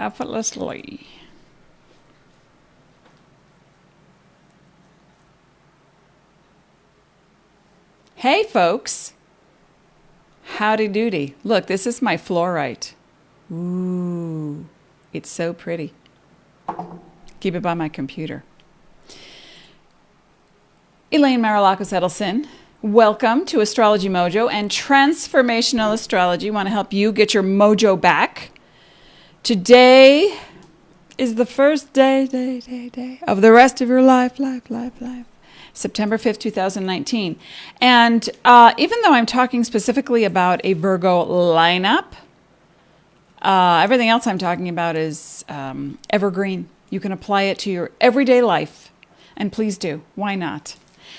Effortlessly. Hey folks, howdy doody. Look, this is my fluorite. Ooh, it's so pretty. Keep it by my computer. Elaine Marolakos Edelson, welcome to Astrology Mojo and Transformational Astrology. Want to help you get your mojo back. Today is the first day of the rest of your life. September 5th, 2019. And even though I'm talking specifically about a Virgo lineup, everything else I'm talking about is evergreen. You can apply it to your everyday life. And please do. Why not?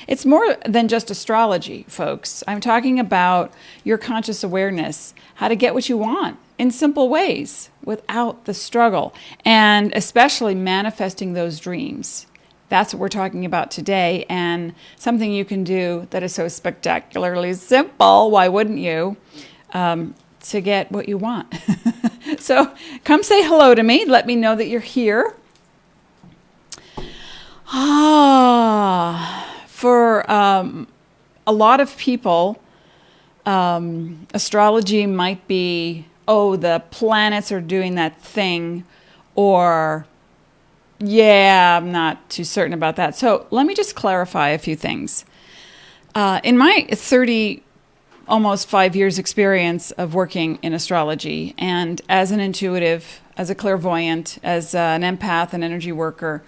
It's more than just astrology, folks. I'm talking about your conscious awareness, how to get what you want in simple ways without the struggle, and especially manifesting those dreams. That's what we're talking about today, and something you can do that is so spectacularly simple, why wouldn't you, to get what you want. So come say hello to me. Let me know that you're here. For a lot of people, astrology might be, oh, the planets are doing that thing, or yeah, I'm not too certain about that. So let me just clarify a few things. In my 30, almost 5 years experience of working in astrology, and as an intuitive, as a clairvoyant, as an empath, an energy worker,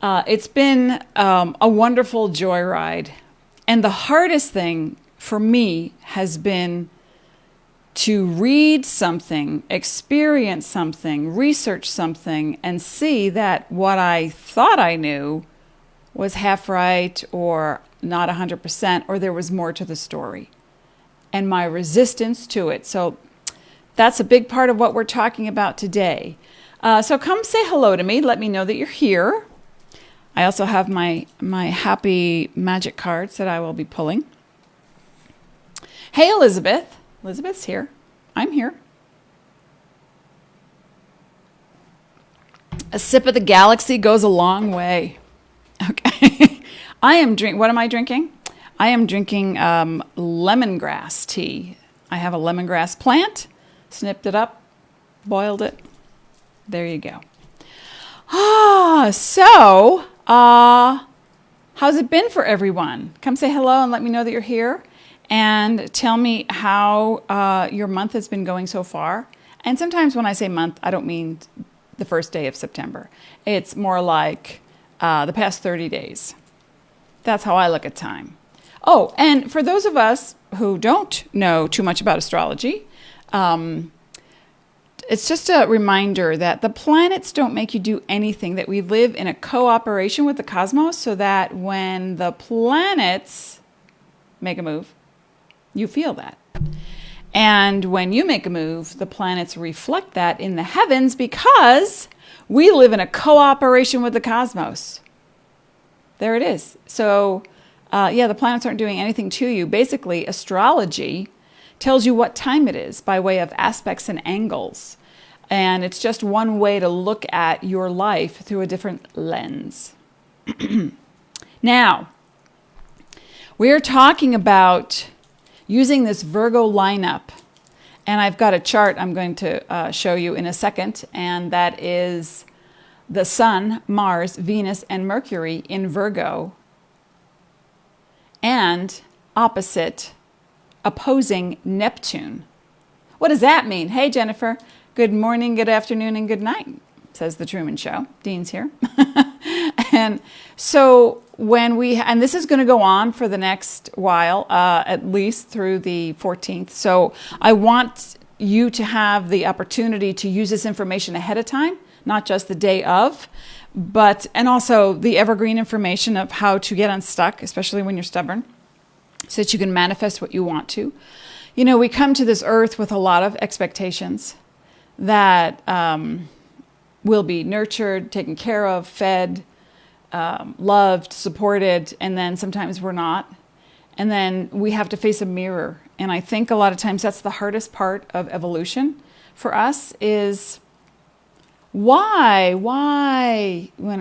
it's been a wonderful joyride. And the hardest thing for me has been to read something, experience something, research something, and see that what I thought I knew was half right or not 100%, or there was more to the story. And my resistance to it. So that's a big part of what we're talking about today. So come say hello to me. Let me know that you're here. I also have my happy magic cards that I will be pulling. Hey, Elizabeth. Elizabeth's here. I'm here. A sip of the galaxy goes a long way. Okay. What am I drinking? I am drinking lemongrass tea. I have a lemongrass plant, snipped it up, boiled it. There you go. So how's it been for everyone? Come say hello and let me know that you're here. And tell me how your month has been going so far. And sometimes when I say month, I don't mean the first day of September. It's more like the past 30 days. That's how I look at time. Oh, and for those of us who don't know too much about astrology, it's just a reminder that the planets don't make you do anything, that we live in a cooperation with the cosmos, so that when the planets make a move, you feel that. And when you make a move, the planets reflect that in the heavens because we live in a cooperation with the cosmos. There it is. So, the planets aren't doing anything to you. Basically, astrology tells you what time it is by way of aspects and angles. And it's just one way to look at your life through a different lens. Now, we're talking about using this Virgo lineup. And I've got a chart I'm going to show you in a second. And that is the Sun, Mars, Venus, and Mercury in Virgo. And opposing Neptune. What does that mean? Hey, Jennifer. Good morning, good afternoon, and good night, says the Truman Show. Dean's here. And so and this is going to go on for the next while, at least through the 14th. So I want you to have the opportunity to use this information ahead of time, not just the day of, and also the evergreen information of how to get unstuck, especially when you're stubborn, so that you can manifest what you want to. You know, we come to this earth with a lot of expectations that will be nurtured, taken care of, fed, loved, supported, and then sometimes we're not. And then we have to face a mirror. And I think a lot of times that's the hardest part of evolution for us, is when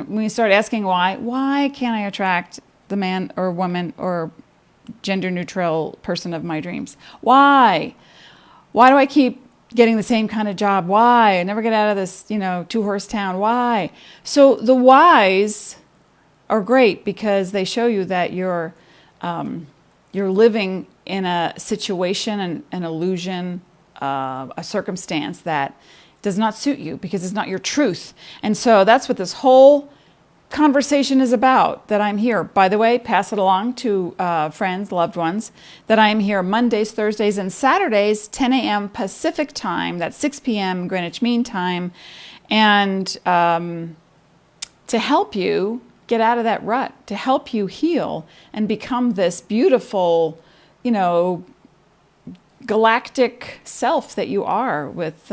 we start asking why can't I attract the man or woman or gender neutral person of my dreams? Why do I keep getting the same kind of job? Why? I never get out of this, two-horse town. Why? So the whys are great because they show you that you're living in a situation, an illusion, a circumstance that does not suit you because it's not your truth. And so that's what this whole conversation is about, that I'm here. By the way, pass it along to friends, loved ones, that I'm here Mondays, Thursdays, and Saturdays, 10 a.m. Pacific time. That's 6 p.m. Greenwich Mean Time. And to help you get out of that rut, to help you heal and become this beautiful, galactic self that you are with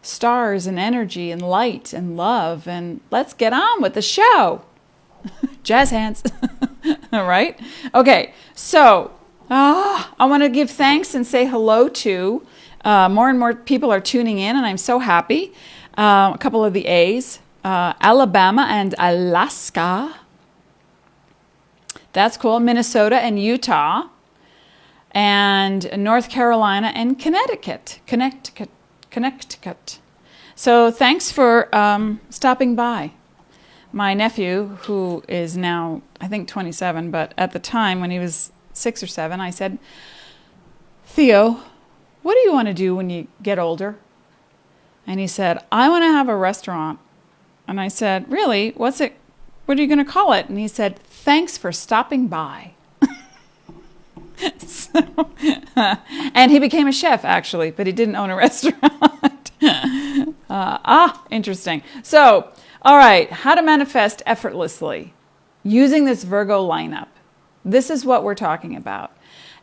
stars and energy and light and love. And let's get on with the show. Jazz hands. All right. Okay. So I want to give thanks and say hello to more and more people are tuning in, and I'm so happy. A couple of the A's, Alabama and Alaska. That's cool. Minnesota and Utah, and North Carolina and Connecticut. So thanks for stopping by. My nephew, who is now, I think, 27, but at the time when he was 6 or 7, I said, Theo, what do you want to do when you get older? And he said, I want to have a restaurant. And I said, really? What are you going to call it? And he said, thanks for stopping by. And he became a chef, actually, but he didn't own a restaurant. Interesting. So, all right, how to manifest effortlessly using this Virgo lineup. This is what we're talking about.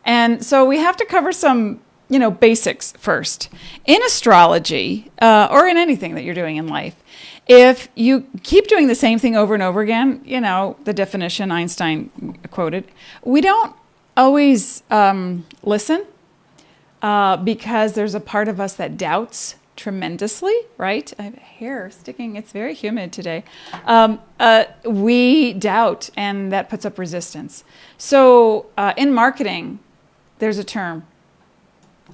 And so we have to cover some, basics first. In astrology, or in anything that you're doing in life, if you keep doing the same thing over and over again, the definition Einstein quoted, we don't always listen because there's a part of us that doubts tremendously, right? I have hair sticking. It's very humid today. We doubt, and that puts up resistance. So in marketing, there's a term,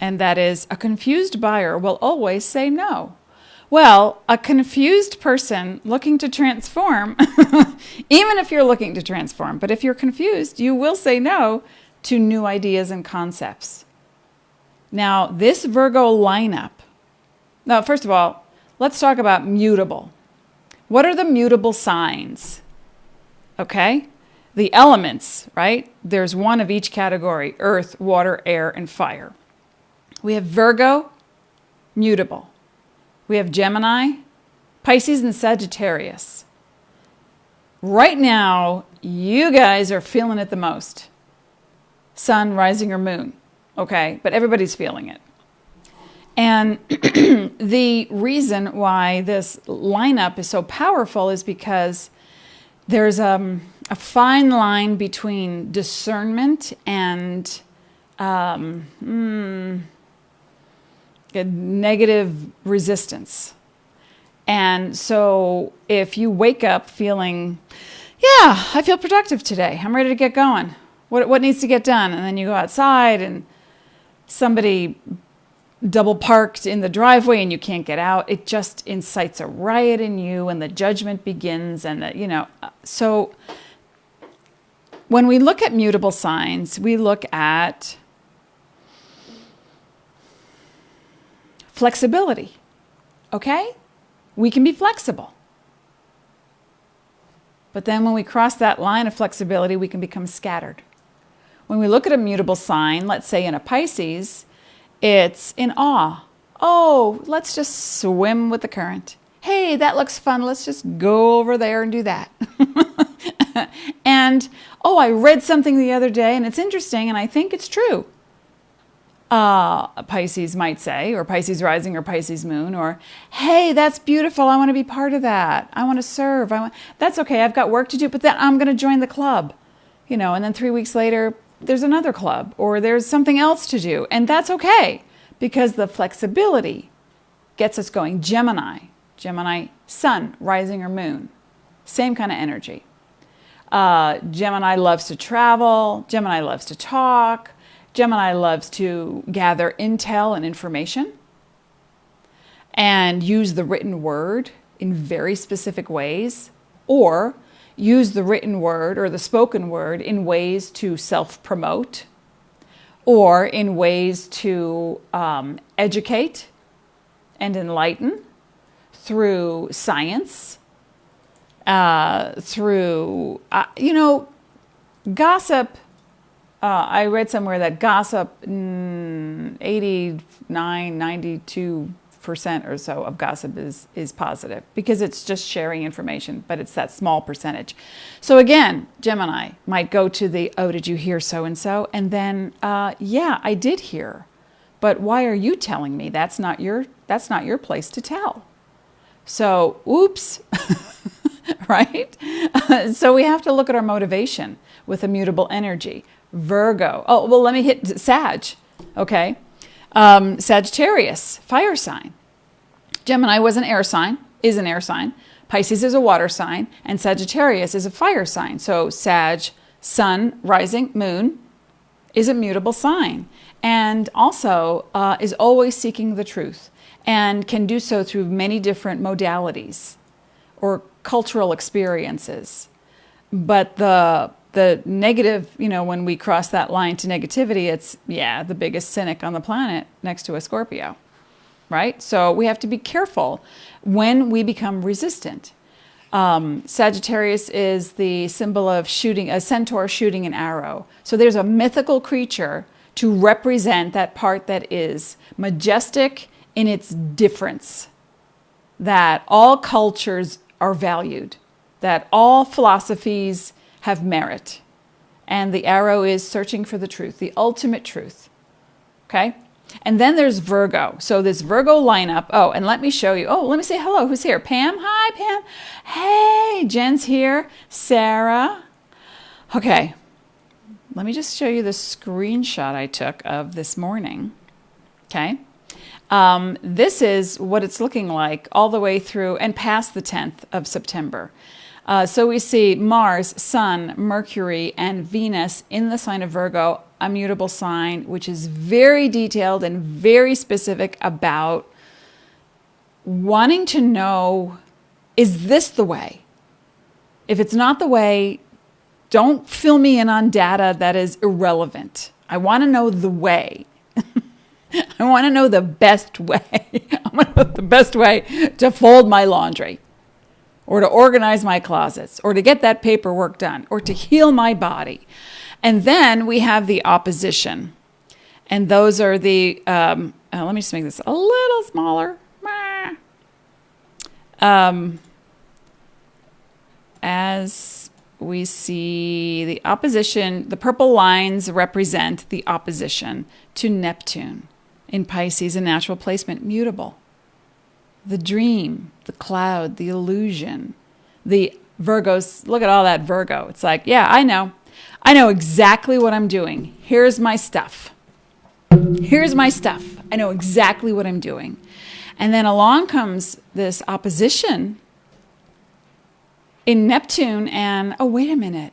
and that is a confused buyer will always say no. Well, a confused person looking to transform, even if you're looking to transform, but if you're confused, you will say no to new ideas and concepts. Now, this Virgo lineup. Now, first of all, let's talk about mutable. What are the mutable signs? Okay? The elements, right? There's one of each category: earth, water, air, and fire. We have Virgo, mutable. We have Gemini, Pisces, and Sagittarius. Right now, you guys are feeling it the most. Sun, rising, or moon. Okay? But everybody's feeling it. And the reason why this lineup is so powerful is because there's a fine line between discernment and negative resistance. And so if you wake up feeling, I feel productive today, I'm ready to get going. What needs to get done? And then you go outside and somebody double parked in the driveway and you can't get out. It just incites a riot in you, and the judgment begins. And, so when we look at mutable signs, we look at flexibility. Okay? We can be flexible. But then when we cross that line of flexibility, we can become scattered. When we look at a mutable sign, let's say in a Pisces, it's in awe. Oh, let's just swim with the current. Hey, that looks fun. Let's just go over there and do that. And, I read something the other day and it's interesting and I think it's true. Pisces might say, or Pisces rising or Pisces moon, or, hey, that's beautiful. I want to be part of that. I want to serve. That's okay. I've got work to do, but then I'm going to join the club, and then 3 weeks later, there's another club or there's something else to do. And that's okay because the flexibility gets us going. Gemini. Gemini, sun, rising or moon. Same kind of energy. Gemini loves to travel. Gemini loves to talk. Gemini loves to gather intel and information and use the written word in very specific ways, or use the written word or the spoken word in ways to self-promote, or in ways to educate and enlighten through science, through, gossip. I read somewhere that gossip, 89, 92% or so of gossip is positive, because it's just sharing information, but it's that small percentage. So again, Gemini might go to the, oh, did you hear so-and-so? And then, yeah, I did hear, but why are you telling me? That's not your place to tell. So, oops, right? So we have to look at our motivation with immutable energy. Virgo. Oh, well, let me hit Sag. Okay. Sagittarius, fire sign. Gemini was an air sign, is an air sign. Pisces is a water sign, and Sagittarius is a fire sign. So Sag, sun, rising, moon, is a mutable sign, and also is always seeking the truth, and can do so through many different modalities or cultural experiences. But the negative, when we cross that line to negativity, it's, the biggest cynic on the planet next to a Scorpio, right? So we have to be careful when we become resistant. Sagittarius is the symbol of shooting, a centaur shooting an arrow. So there's a mythical creature to represent that part that is majestic in its difference, that all cultures are valued, that all philosophies have merit. And the arrow is searching for the truth, the ultimate truth. Okay? And then there's Virgo. So this Virgo lineup. Oh, and let me show you. Oh, let me say hello. Who's here? Pam? Hi, Pam. Hey, Jen's here. Sarah. Okay. Let me just show you the screenshot I took of this morning. Okay? This is what it's looking like all the way through and past the 10th of September. So we see Mars, Sun, Mercury, and Venus in the sign of Virgo, a mutable sign, which is very detailed and very specific about wanting to know, is this the way? If it's not the way, don't fill me in on data that is irrelevant. I want to know the way. I want to know the best way. I want to know the best way to fold my laundry, or to organize my closets, or to get that paperwork done, or to heal my body. And then we have the opposition. And those are the, let me just make this a little smaller. As we see the opposition, the purple lines represent the opposition to Neptune in Pisces, a natural placement, mutable. The dream, the cloud, the illusion, the Virgos. Look at all that Virgo. It's like, yeah, I know exactly what I'm doing. Here's my stuff. Here's my stuff. I know exactly what I'm doing. And then along comes this opposition in Neptune, and, oh, wait a minute.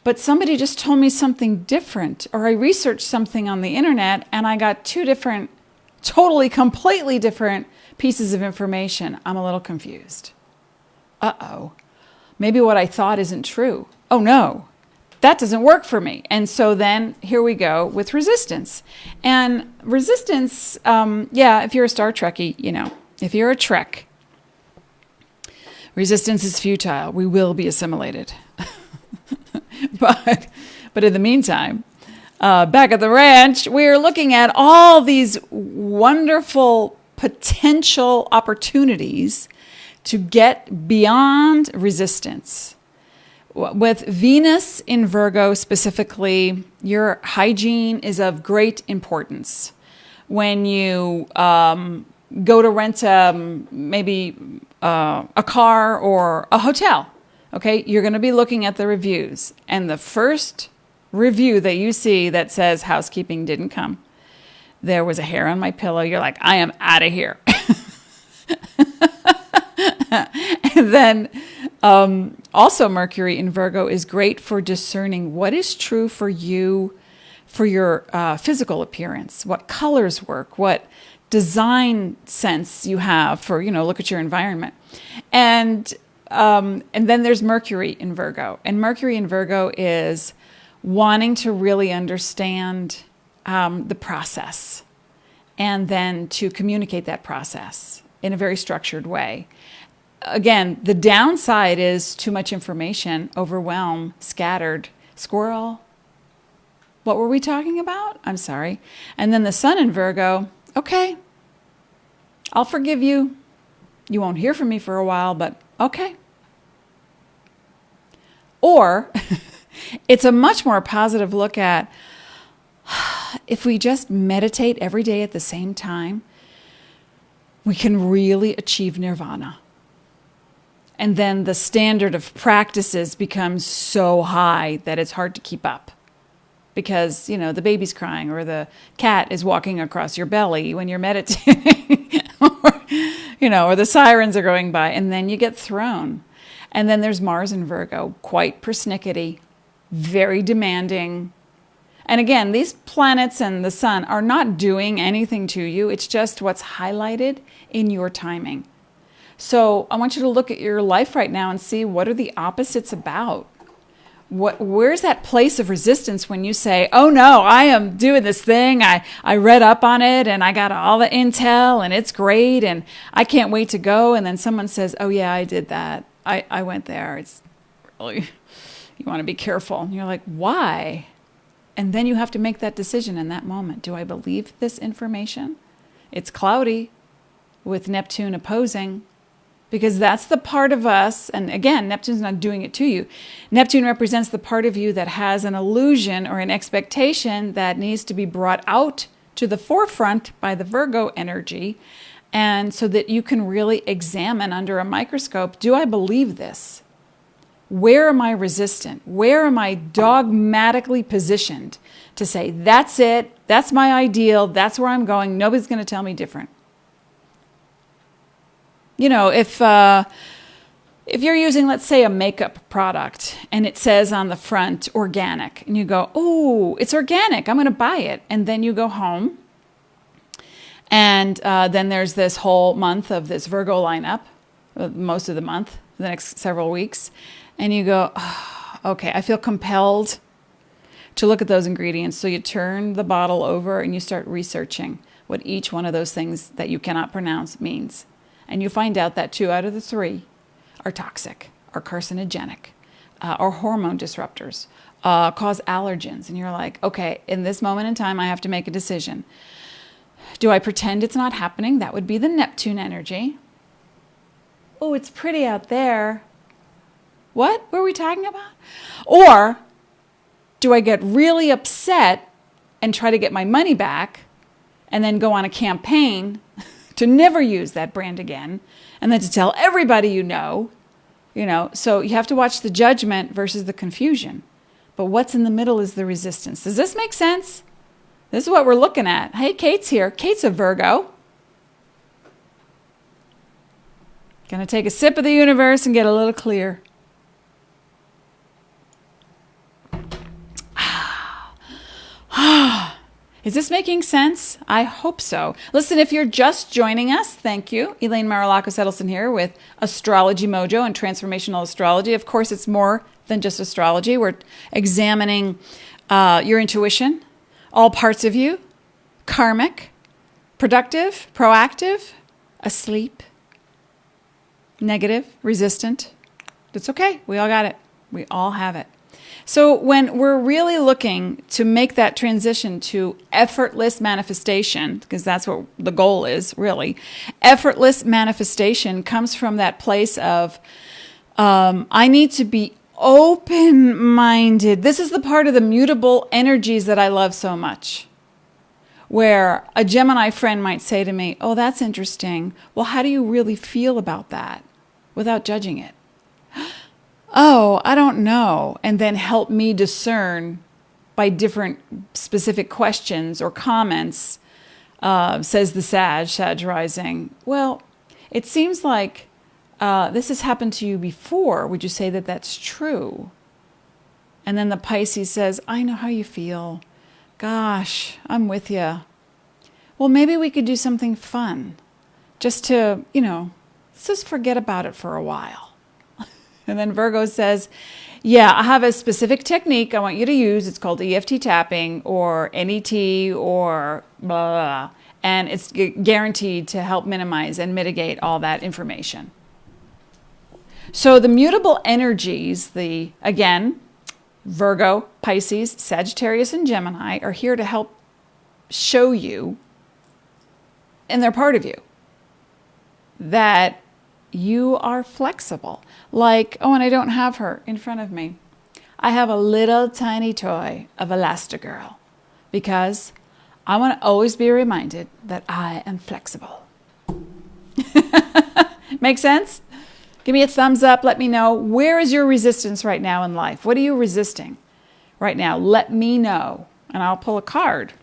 But somebody just told me something different, or I researched something on the internet and I got two different, totally, completely different pieces of information. I'm a little confused. Uh-oh. Maybe what I thought isn't true. Oh no, that doesn't work for me. And so then here we go with resistance. And resistance, if you're a Star Trekkie, if you're a Trek, resistance is futile. We will be assimilated. But in the meantime, back at the ranch, we're looking at all these wonderful potential opportunities to get beyond resistance. With Venus in Virgo specifically, your hygiene is of great importance. When you go to rent maybe a car or a hotel, okay, you're going to be looking at the reviews. And the first review that you see that says housekeeping didn't come, there was a hair on my pillow, you're like, I am out of here. Then also Mercury in Virgo is great for discerning what is true for you, for your physical appearance, what colors work, what design sense you have for, look at your environment. And then there's Mercury in Virgo. And Mercury in Virgo is wanting to really understand the process and then to communicate that process in a very structured way. Again, the downside is too much information, overwhelm, scattered, squirrel. What were we talking about? I'm sorry. And then the Sun in Virgo, okay, I'll forgive you. You won't hear from me for a while, but okay. Or it's a much more positive look at if we just meditate every day at the same time, we can really achieve nirvana. And then the standard of practices becomes so high that it's hard to keep up. Because, the baby's crying or the cat is walking across your belly when you're meditating. or the sirens are going by, and then you get thrown. And then there's Mars in Virgo, quite persnickety, very demanding. And again, these planets and the sun are not doing anything to you. It's just what's highlighted in your timing. So I want you to look at your life right now and see what are the opposites about. Where's that place of resistance when you say, oh no, I am doing this thing. I read up on it and I got all the intel and it's great and I can't wait to go. And then someone says, oh yeah, I did that. I went there. It's really, you want to be careful. And you're like, why? And then you have to make that decision in that moment. Do I believe this information? It's cloudy with Neptune opposing. Because that's the part of us, and again, Neptune's not doing it to you. Neptune represents the part of you that has an illusion or an expectation that needs to be brought out to the forefront by the Virgo energy, and so that you can really examine under a microscope, do I believe this? Where am I resistant? Where am I dogmatically positioned to say, that's it, that's my ideal, that's where I'm going, nobody's going to tell me different? If you're using, let's say, a makeup product and it says on the front organic and you go, oh, it's organic, I'm going to buy it. And then you go home and then there's this whole month of this Virgo lineup, most of the month, the next several weeks. And you go, oh, okay, I feel compelled to look at those ingredients. So you turn the bottle over and you start researching what each one of those things that you cannot pronounce means. And you find out that 2 out of the 3 are toxic, are carcinogenic, are hormone disruptors, cause allergens. And you're like, okay, in this moment in time, I have to make a decision. Do I pretend it's not happening? That would be the Neptune energy. Oh, it's pretty out there. What were we talking about? Or do I get really upset and try to get my money back and then go on a campaign to never use that brand again, and then to tell everybody so you have to watch the judgment versus the confusion. But what's in the middle is the resistance. Does this make sense? This is what we're looking at. Hey, Kate's here. Kate's a Virgo. Gonna take a sip of the universe and get a little clear. Is this making sense? I hope so. Listen, if you're just joining us, thank you. Elaine Marolakos Edelson here with Astrology Mojo and Transformational Astrology. Of course, it's more than just astrology. We're examining your intuition, all parts of you, karmic, productive, proactive, asleep, negative, resistant. It's okay. We all got it. We all have it. So when we're really looking to make that transition to effortless manifestation, because that's what the goal is, really, effortless manifestation comes from that place of, I need to be open-minded. This is the part of the mutable energies that I love so much, where a Gemini friend might say to me, oh, that's interesting. Well, how do you really feel about that without judging it? Oh, I don't know. And then help me discern by different specific questions or comments, says the Sag rising. Well, it seems like this has happened to you before. Would you say that that's true? And then the Pisces says, I know how you feel. Gosh, I'm with you. Well, maybe we could do something fun just to, let's just forget about it for a while. And then Virgo says, yeah, I have a specific technique I want you to use. It's called EFT tapping or NET or blah, blah, blah. And it's guaranteed to help minimize and mitigate all that information. So the mutable energies, again, Virgo, Pisces, Sagittarius, and Gemini are here to help show you, and they're part of you, that you are flexible. Like, and I don't have her in front of me. I have a little tiny toy of Elastigirl because I want to always be reminded that I am flexible. Make sense? Give me a thumbs up. Let me know. Where is your resistance right now in life? What are you resisting right now? Let me know. And I'll pull a card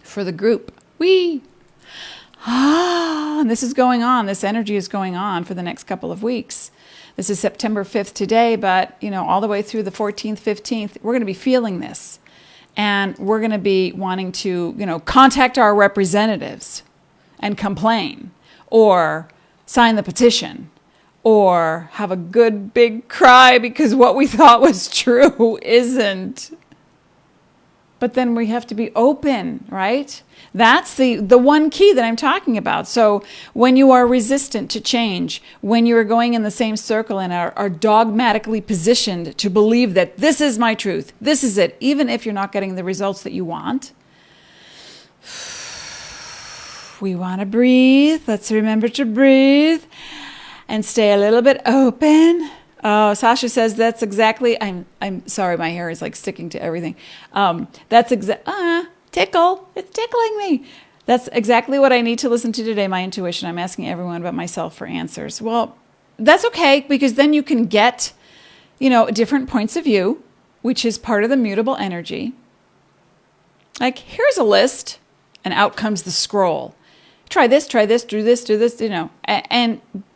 for the group. And this is going on. This energy is going on for the next couple of weeks. This is September 5th today, but, all the way through the 14th, 15th, we're going to be feeling this. And we're going to be wanting to, contact our representatives and complain or sign the petition or have a good big cry because what we thought was true isn't. But then we have to be open, right? That's the one key that I'm talking about. So when you are resistant to change, when you are going in the same circle and are dogmatically positioned to believe that this is my truth, this is it, even if you're not getting the results that you want, we want to breathe. Let's remember to breathe and stay a little bit open. Oh, Sasha says that's exactly, I'm sorry, my hair is like sticking to everything. Tickle, it's tickling me. That's exactly what I need to listen to today, my intuition. I'm asking everyone but myself for answers. Well, that's okay, because then you can get, different points of view, which is part of the mutable energy. Like, here's a list, and out comes the scroll. Try this, do this,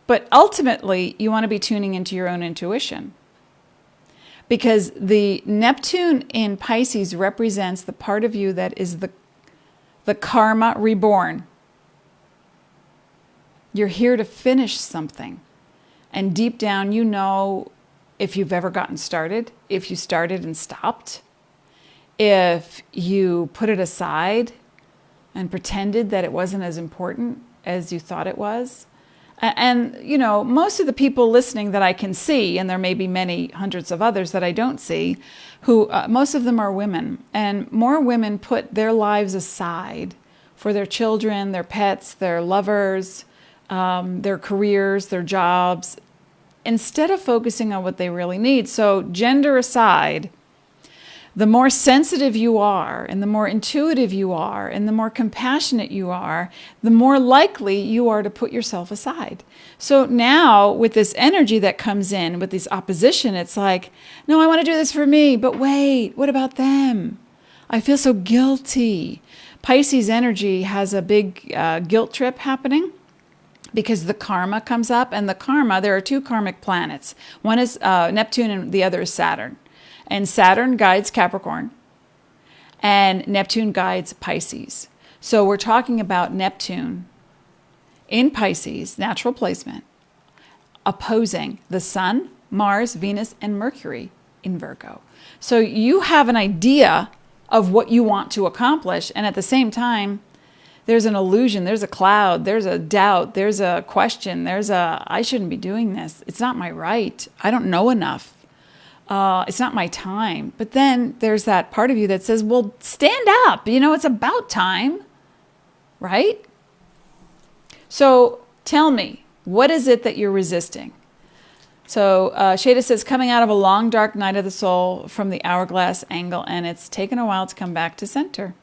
but ultimately, you want to be tuning into your own intuition. Because the Neptune in Pisces represents the part of you that is the karma reborn. You're here to finish something. And deep down, if you've ever gotten started, if you started and stopped, if you put it aside and pretended that it wasn't as important as you thought it was. And, most of the people listening that I can see, and there may be many hundreds of others that I don't see, who most of them are women. And more women put their lives aside for their children, their pets, their lovers, their careers, their jobs, instead of focusing on what they really need. So gender aside, the more sensitive you are and the more intuitive you are and the more compassionate you are, the more likely you are to put yourself aside. So now with this energy that comes in, with this opposition, it's like, no, I want to do this for me, but wait, what about them? I feel so guilty. Pisces energy has a big guilt trip happening because the karma comes up, and the karma, there are two karmic planets. One is Neptune and the other is Saturn. And Saturn guides Capricorn, and Neptune guides Pisces. So we're talking about Neptune in Pisces, natural placement, opposing the Sun, Mars, Venus, and Mercury in Virgo. So you have an idea of what you want to accomplish, and at the same time, there's an illusion, there's a cloud, there's a doubt, there's a question, I shouldn't be doing this. It's not my right. I don't know enough. It's not my time. But then there's that part of you that says, well, stand up. It's about time, right? So tell me, what is it that you're resisting? So Shada says, coming out of a long, dark night of the soul from the hourglass angle, and it's taken a while to come back to center.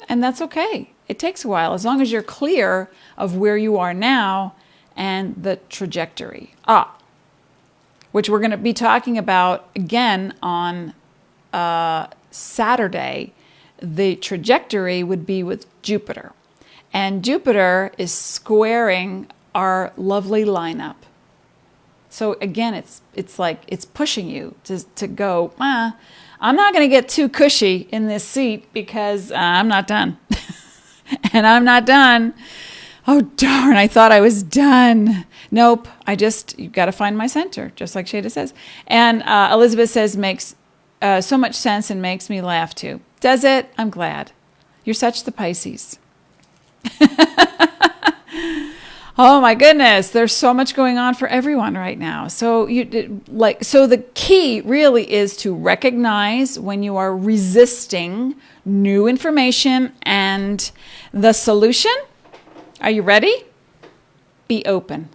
And that's okay. It takes a while, as long as you're clear of where you are now and the trajectory. Which we're going to be talking about again on Saturday. The trajectory would be with Jupiter. And Jupiter is squaring our lovely lineup So again, it's like it's pushing you to go, I'm not going to get too cushy in this seat because I'm not done. And I'm not done. Oh, darn, I thought I was done. Nope, you've got to find my center, just like Shada says. And Elizabeth says, makes so much sense and makes me laugh too. Does it? I'm glad. You're such the Pisces. Oh my goodness, there's so much going on for everyone right now. So the key really is to recognize when you are resisting new information, and the solution, are you ready? Be open.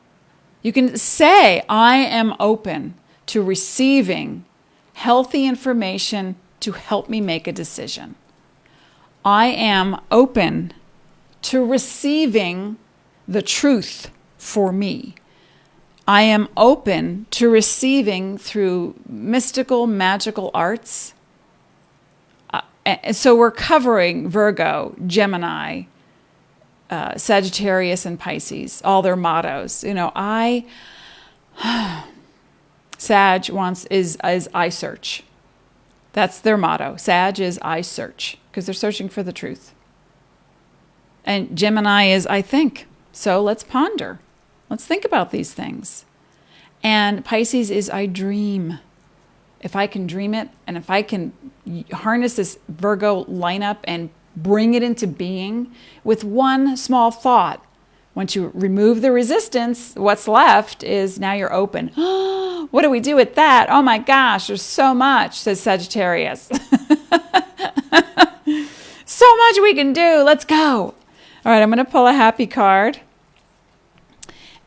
You can say, I am open to receiving healthy information to help me make a decision. I am open to receiving the truth for me. I am open to receiving through mystical, magical arts. And so we're covering Virgo, Gemini, Sagittarius, and Pisces, all their mottos. Sag is I search. That's their motto. Sag is I search, because they're searching for the truth. And Gemini is I think. So let's ponder. Let's think about these things. And Pisces is I dream. If I can dream it, and if I can harness this Virgo lineup and bring it into being with one small thought, once you remove the resistance, what's left is now you're open. What do we do with that? Oh my gosh, there's so much, says Sagittarius. So much we can do. Let's go. All right, I'm going to pull a happy card.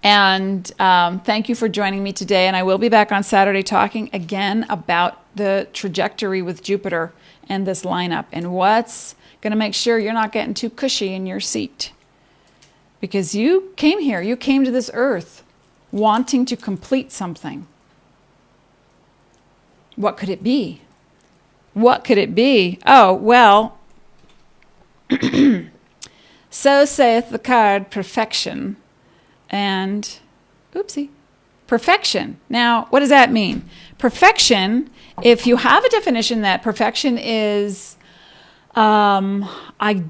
And thank you for joining me today. And I will be back on Saturday talking again about the trajectory with Jupiter and this lineup and what's going to make sure you're not getting too cushy in your seat. Because you came here, you came to this earth wanting to complete something. What could it be? What could it be? Oh, well, so saith the card perfection. And, oopsie, perfection. Now, what does that mean? Perfection, if you have a definition that perfection is, I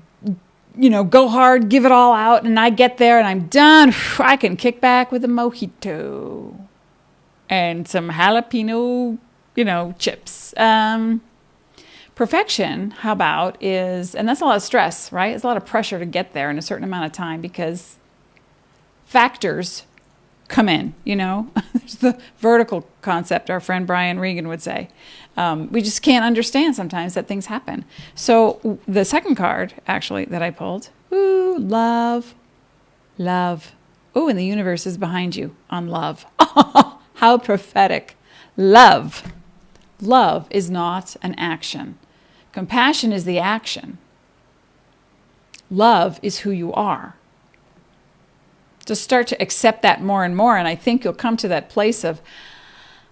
go hard, give it all out, and I get there and I'm done. I can kick back with a mojito and some jalapeno, chips. Perfection, how about, and that's a lot of stress, right? It's a lot of pressure to get there in a certain amount of time because factors come in, There's the vertical concept, our friend Brian Regan would say. We just can't understand sometimes that things happen. So the second card, actually, that I pulled, love. Oh, and the universe is behind you on love. How prophetic. Love. Love is not an action. Compassion is the action. Love is who you are. Just start to accept that more and more, and I think you'll come to that place of,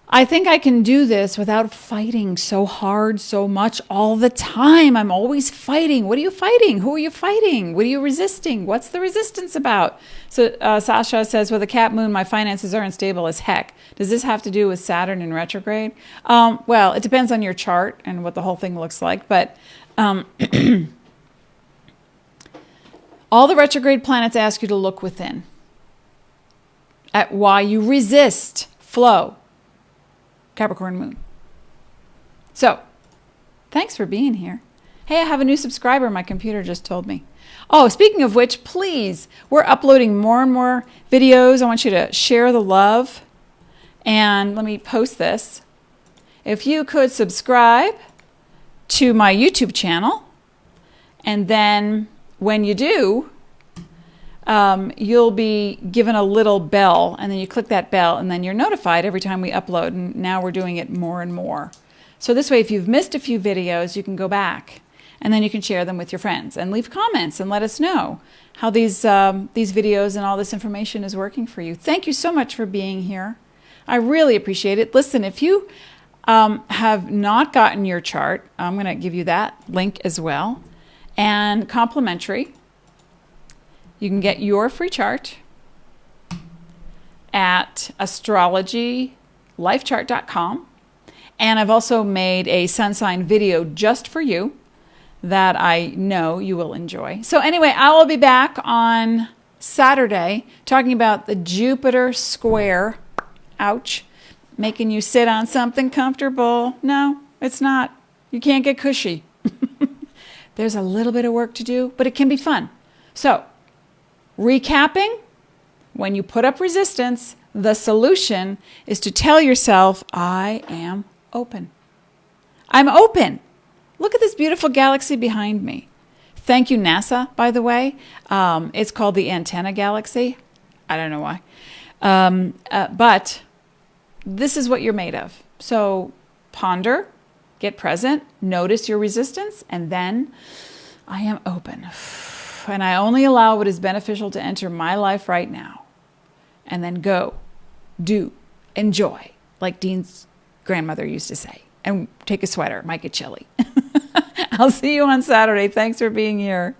I think I can do this without fighting so hard, so much all the time. I'm always fighting. What are you fighting? Who are you fighting? What are you resisting? What's the resistance about? So Sasha says, with a Cap moon, my finances are unstable as heck. Does this have to do with Saturn in retrograde? Well, it depends on your chart and what the whole thing looks like, but all the retrograde planets ask you to look within at why you resist flow. Capricorn moon. So, thanks for being here. Hey, I have a new subscriber, my computer just told me. Oh, speaking of which, please, we're uploading more and more videos. I want you to share the love. And let me post this. If you could subscribe to my YouTube channel, and then when you do, you'll be given a little bell, and then you click that bell, and then you're notified every time we upload, and now we're doing it more and more. So this way, if you've missed a few videos, you can go back, and then you can share them with your friends, and leave comments, and let us know how these videos and all this information is working for you. Thank you so much for being here. I really appreciate it. Listen, if you have not gotten your chart, I'm going to give you that link as well, and complimentary. You can get your free chart, at astrologylifechart.com. And I've also made a sun sign video just for you that I know you will enjoy. So anyway, I will be back on Saturday talking about the Jupiter square. Ouch. Making you sit on something comfortable. No, it's not. You can't get cushy. There's a little bit of work to do, but it can be fun. So, recapping, when you put up resistance, the solution is to tell yourself, I am open. I'm open. Look at this beautiful galaxy behind me. Thank you, NASA, by the way. It's called the Antenna Galaxy. I don't know why. But this is what you're made of. So ponder, get present, notice your resistance, and then I am open. And I only allow what is beneficial to enter my life right now. And then go, do, enjoy, like Dean's grandmother used to say. And take a sweater, it might get chilly. I'll see you on Saturday. Thanks for being here.